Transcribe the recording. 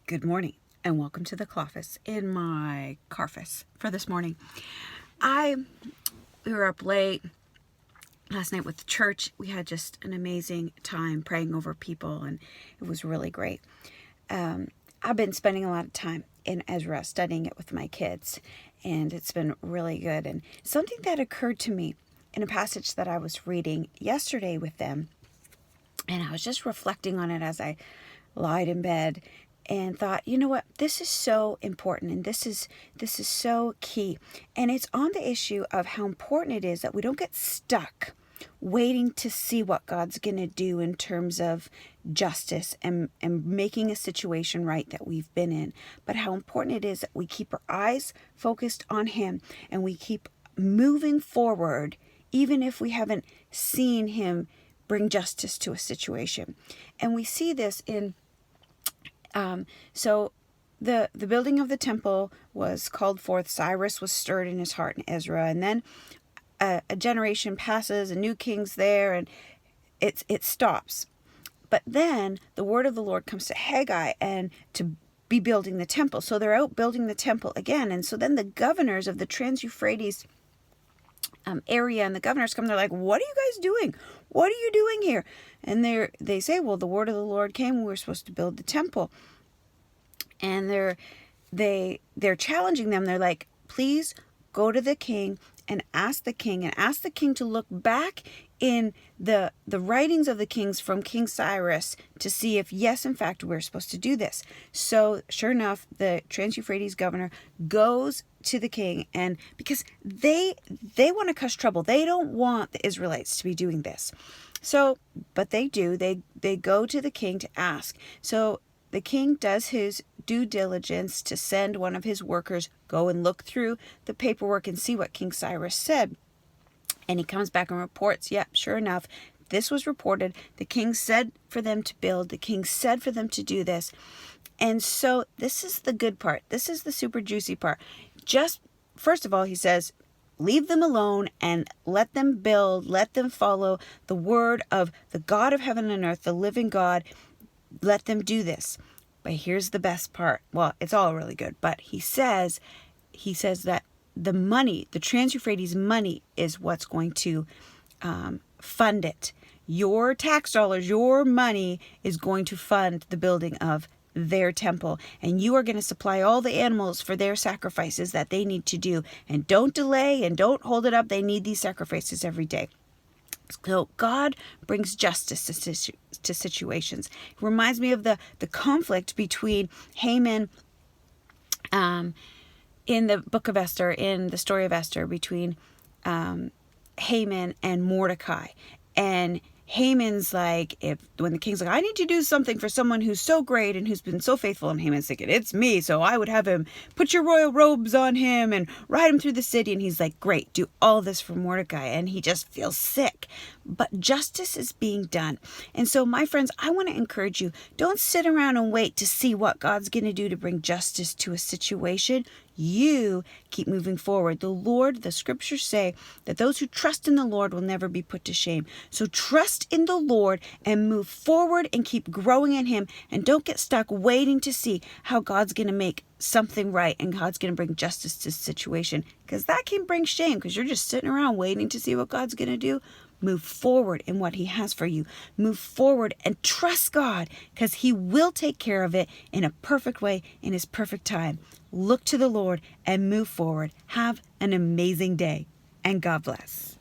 Good morning and welcome to the Cloffice in my carface for this morning. We were up late last night with the church. We had just an amazing time praying over people and it was really great. I've been spending a lot of time in Ezra studying it with my kids and it's been really good. And something that occurred to me in a passage that I was reading yesterday with them, and I was just reflecting on it as I lied in bed and thought, you know what, this is so important and this is so key. And it's on the issue of how important it is that we don't get stuck waiting to see what God's going to do in terms of justice and making a situation right that we've been in. But how important it is that we keep our eyes focused on Him and we keep moving forward even if we haven't seen Him bring justice to a situation. And we see this in so the building of the temple was called forth. Cyrus was stirred in his heart, and Ezra, and then a generation passes, a new king's there, and it stops. But then the word of the Lord comes to Haggai and to be building the temple. So they're out building the temple again, and so then the governors of the Trans-Euphrates area and the governors come. They're like, "What are you guys doing? What are you doing here?" And they say, "Well, the word of the Lord came. We were supposed to build the temple." And they're challenging them. They're like, "Please go to the king and ask the king to look back in the writings of the kings from King Cyrus to see if, yes, in fact, we're supposed to do this." So sure enough, the Trans-Euphrates governor goes to the king, and because they want to cause trouble. They don't want the Israelites to be doing this. So, but they do. They go to the king to ask. So the king does his due diligence to send one of his workers go and look through the paperwork and see what King Cyrus said. And he comes back and reports, yep, sure enough, this was reported. The king said for them to build. The king said for them to do this. And so this is the good part. This is the super juicy part. Just, first of all, he says, leave them alone and let them build. Let them follow the word of the God of heaven and earth, the living God. Let them do this. But here's the best part. Well, it's all really good. But he says that the money, the Trans-Euphrates money, is what's going to fund it. Your tax dollars, your money is going to fund the building of their temple. And you are going to supply all the animals for their sacrifices that they need to do. And don't delay and don't hold it up. They need these sacrifices every day. So God brings justice to situations. It reminds me of the conflict between Haman in the book of Esther, in the story of Esther, between Haman and Mordecai. And Haman's like, when the king's like, I need to do something for someone who's so great and who's been so faithful. And Haman's thinking, it's me. So I would have him put your royal robes on him and ride him through the city. And he's like, great, do all this for Mordecai. And he just feels sick. But justice is being done. And so, my friends, I want to encourage you, don't sit around and wait to see what God's going to do to bring justice to a situation. You keep moving forward. The scriptures say that those who trust in the Lord will never be put to shame. So trust in the Lord and move forward and keep growing in Him. And don't get stuck waiting to see how God's going to make something right and God's going to bring justice to the situation. Because that can bring shame because you're just sitting around waiting to see what God's going to do. Move forward in what He has for you. Move forward and trust God because He will take care of it in a perfect way in His perfect time. Look to the Lord and move forward. Have an amazing day and God bless.